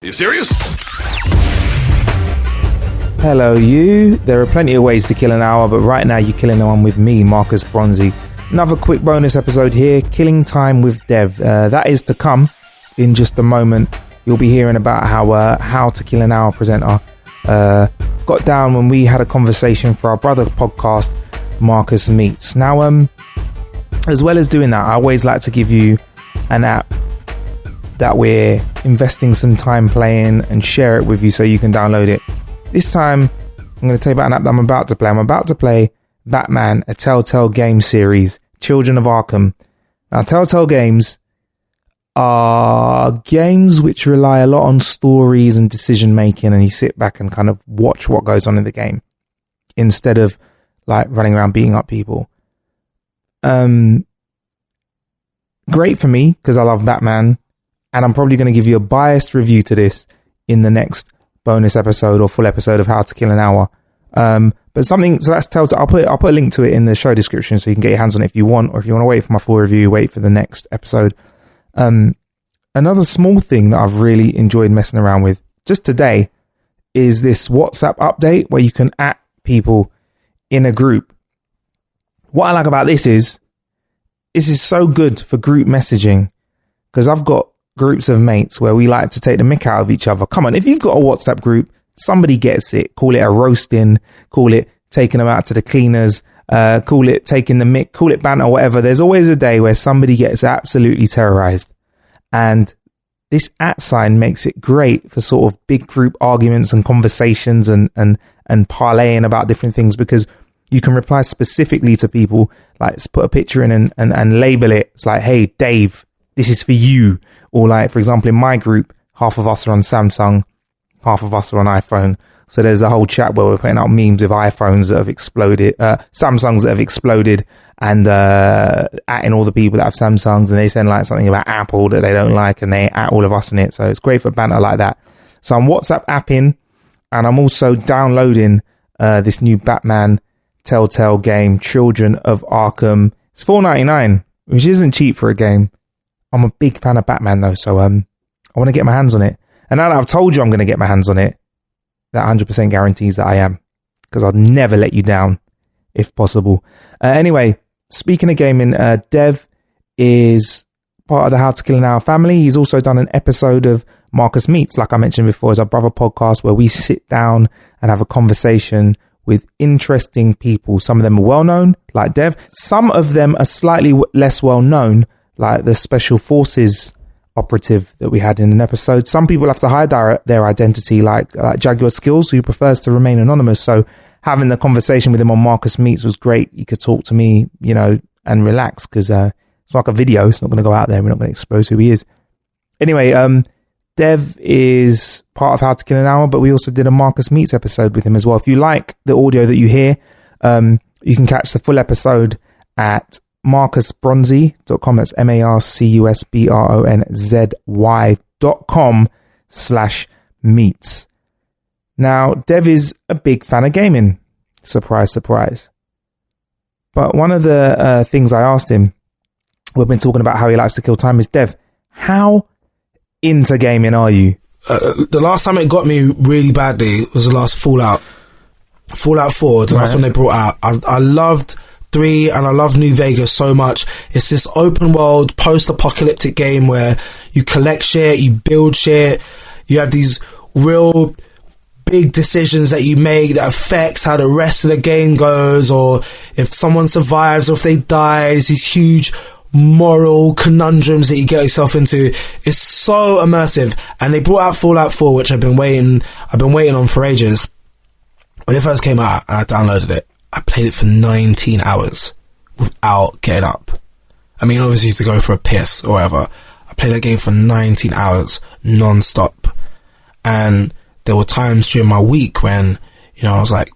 Are you serious? Hello you. There are plenty of ways to kill an hour, but right now you're killing the one with me, Marcus Bronzy. Another quick bonus episode here, Killing Time with Dev. That is to come in just a moment. You'll be hearing about how to kill an hour presenter got down when we had a conversation for our brother podcast, Marcus Meets. Now, as well as doing that, I always like to give you an app that we're investing some time playing and share it with you so you can download it. This time, I'm going to tell you about an app that I'm about to play. I'm about to play Batman, a Telltale game series, Children of Arkham. Now, Telltale games are games which rely a lot on stories and decision making, and you sit back and kind of watch what goes on in the game instead of like running around beating up people. Great for me because I love Batman, and I'm probably going to give you a biased review to this in the next bonus episode or full episode of How to Kill an Hour. But something, so that's Telltale. I'll put a link to it in the show description so you can get your hands on it if you want, or if you want to wait for my full review, wait for the next episode. Another small thing that I've really enjoyed messing around with just today is this WhatsApp update where you can @, people in a group. What I like about this is so good for group messaging, because I've got groups of mates where we like to take the mick out of each other. Come on, if you've got a WhatsApp group, somebody gets it. Call it a roasting, call it taking them out to the cleaners, call it taking the mick, call it banter, whatever. There's always a day where somebody gets absolutely terrorized. And this @ makes it great for sort of big group arguments and conversations and parlaying about different things, because you can reply specifically to people, like put a picture in and label it. It's like, hey, Dave, this is for you. Or like, for example, in my group, half of us are on Samsung, half of us are on iPhone. So there's the whole chat where we're putting out memes with iPhones that have exploded, Samsungs that have exploded, and atting all the people that have Samsungs, and they send like something about Apple that they don't like, and they at all of us in it. So it's great for banter like that. So I'm WhatsApp apping, and I'm also downloading this new Batman Telltale game, Children of Arkham. It's $4.99, which isn't cheap for a game. I'm a big fan of Batman though, so I want to get my hands on it. And now that I've told you I'm going to get my hands on it, that 100% guarantees that I am, because I'll never let you down if possible. Anyway, speaking of gaming, Dev is part of the How to Kill an Hour family. He's also done an episode of Marcus Meets, like I mentioned before, as our brother podcast, where we sit down and have a conversation with interesting people. Some of them are well known, like Dev. Some of them are slightly less well known, like the Special Forces operative that we had in an episode. Some people have to hide their identity, like Jaguar Skills, who prefers to remain anonymous. So having the conversation with him on Marcus Meets was great. He could talk to me, you know, and relax, because it's like a video. It's not going to go out there. We're not going to expose who he is. Anyway, Dev is part of How to Kill an Hour, but we also did a Marcus Meets episode with him as well. If you like the audio that you hear, you can catch the full episode at marcusbronzy.com. That's marcusbronzy.com/meets. Now, Dev is a big fan of gaming. Surprise, surprise. But one of the things I asked him, we've been talking about how he likes to kill time, is, Dev, how into gaming are you? The last time it got me really badly was the last Fallout 4, the last one they brought out. I loved 3 and I love New Vegas so much. It's this open world post-apocalyptic game where you collect shit, you build shit, you have these real big decisions that you make that affects how the rest of the game goes, or if someone survives or if they die. There's these huge moral conundrums that you get yourself into. It's so immersive. And they brought out Fallout 4, which I've been waiting on for ages. When it first came out and I downloaded it, I played it for 19 hours without getting up. I mean, obviously to go for a piss or whatever. I played that game for 19 hours non-stop. And there were times during my week when, you know, I was like,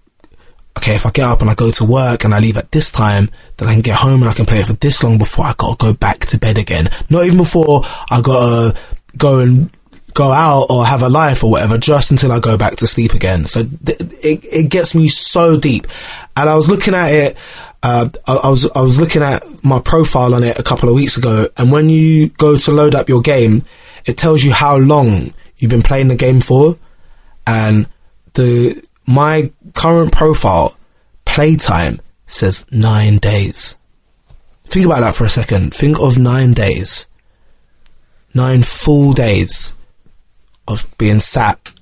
okay, if I get up and I go to work and I leave at this time, then I can get home and I can play it for this long before I gotta go back to bed again. Not even before I gotta go out or have a life or whatever, just until I go back to sleep again. So it gets me so deep. And I was looking at it, I was looking at my profile on it a couple of weeks ago, and when you go to load up your game, it tells you how long you've been playing the game for. And my current profile playtime says 9 days. Think about that for a second. Think of 9 days. 9 full days of being sat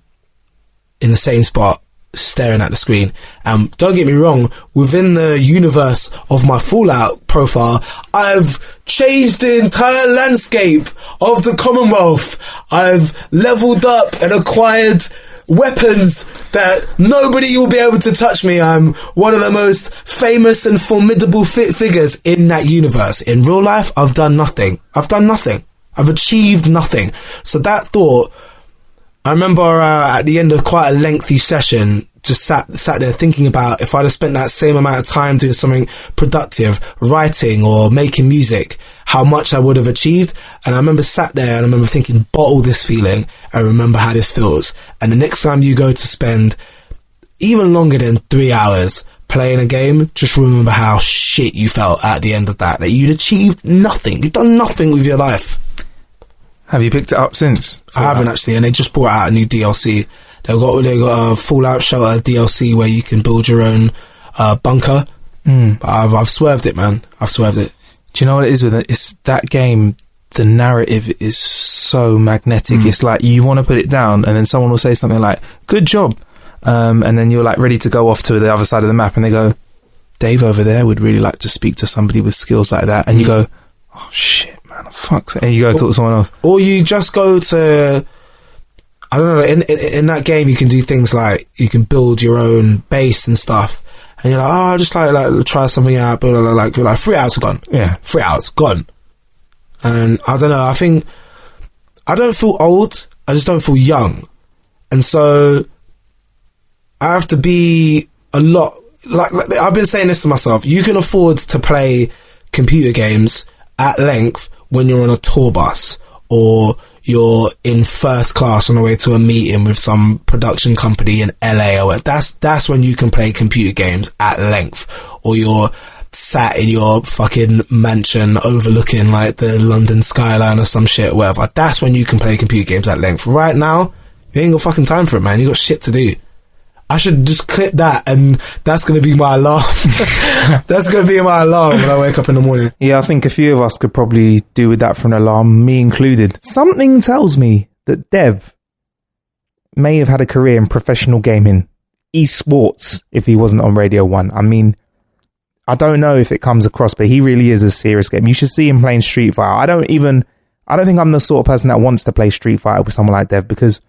in the same spot, staring at the screen. And don't get me wrong, within the universe of my Fallout profile, I've changed the entire landscape of the Commonwealth. I've leveled up and acquired weapons that nobody will be able to touch me. I'm one of the most famous and formidable figures in that universe. In real life, I've done nothing. I've achieved nothing. So that thought, I remember at the end of quite a lengthy session, just sat there thinking about if I'd have spent that same amount of time doing something productive, writing or making music, how much I would have achieved. And I remember sat there and I remember thinking, bottle this feeling and remember how this feels. And the next time you go to spend even longer than 3 hours playing a game, just remember how shit you felt at the end of that you'd achieved nothing. You've done nothing with your life. Have you picked it up since? I haven't actually, and they just brought out a new DLC. They got a Fallout Shelter DLC where you can build your own bunker. But I've swerved it, man. I've swerved it. Do you know what it is with it? It's that game. The narrative is so magnetic. It's like you want to put it down, and then someone will say something like, "Good job," and then you're like ready to go off to the other side of the map, and they go, "Dave over there would really like to speak to somebody with skills like that," and you go, "Oh shit, man, fuck!" And you go talk to someone else, or you just go to. I don't know, in that game you can do things like you can build your own base and stuff, and you're like, oh, I'll just like try something out, but like 3 hours gone. Yeah. 3 hours gone. And I don't know, I think I don't feel old, I just don't feel young. And so I have to be a lot like I've been saying this to myself, you can afford to play computer games at length when you're on a tour bus or you're in first class on the way to a meeting with some production company in LA, or that's when you can play computer games at length, or you're sat in your fucking mansion overlooking like the London skyline or some shit, whatever. That's when you can play computer games at length. Right now, you ain't got fucking time for it, man. You got shit to do. I should just clip that and that's going to be my alarm. That's going to be my alarm when I wake up in the morning. Yeah, I think a few of us could probably do with that for an alarm, me included. Something tells me that Dev may have had a career in professional gaming, esports, if he wasn't on Radio 1. I mean, I don't know if it comes across, but he really is a serious game. You should see him playing Street Fighter. I don't think I'm the sort of person that wants to play Street Fighter with someone like Dev, because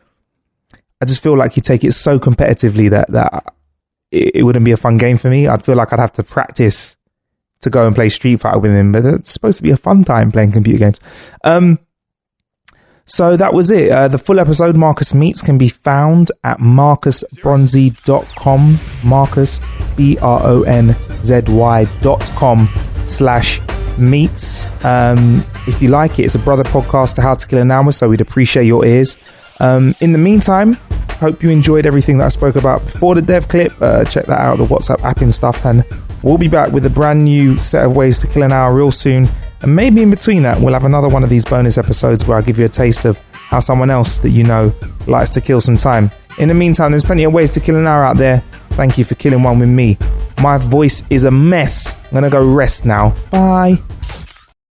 I just feel like you take it so competitively that it wouldn't be a fun game for me. I'd feel like I'd have to practice to go and play Street Fighter with him, but it's supposed to be a fun time playing computer games. So that was it. The full episode, Marcus Meets, can be found at marcusbronzy.com. Marcus, BRONZY.com/meets. If you like it, it's a brother podcast to How to Kill an Hour, so we'd appreciate your ears. In the meantime, hope you enjoyed everything that I spoke about before the dev clip. Check that out, the WhatsApp app and stuff, and we'll be back with a brand new set of ways to kill an hour real soon. And maybe in between that, we'll have another one of these bonus episodes where I give you a taste of how someone else that you know likes to kill some time. In the meantime, there's plenty of ways to kill an hour out there. Thank you for killing one with me. My voice is a mess. I'm gonna go rest now. Bye.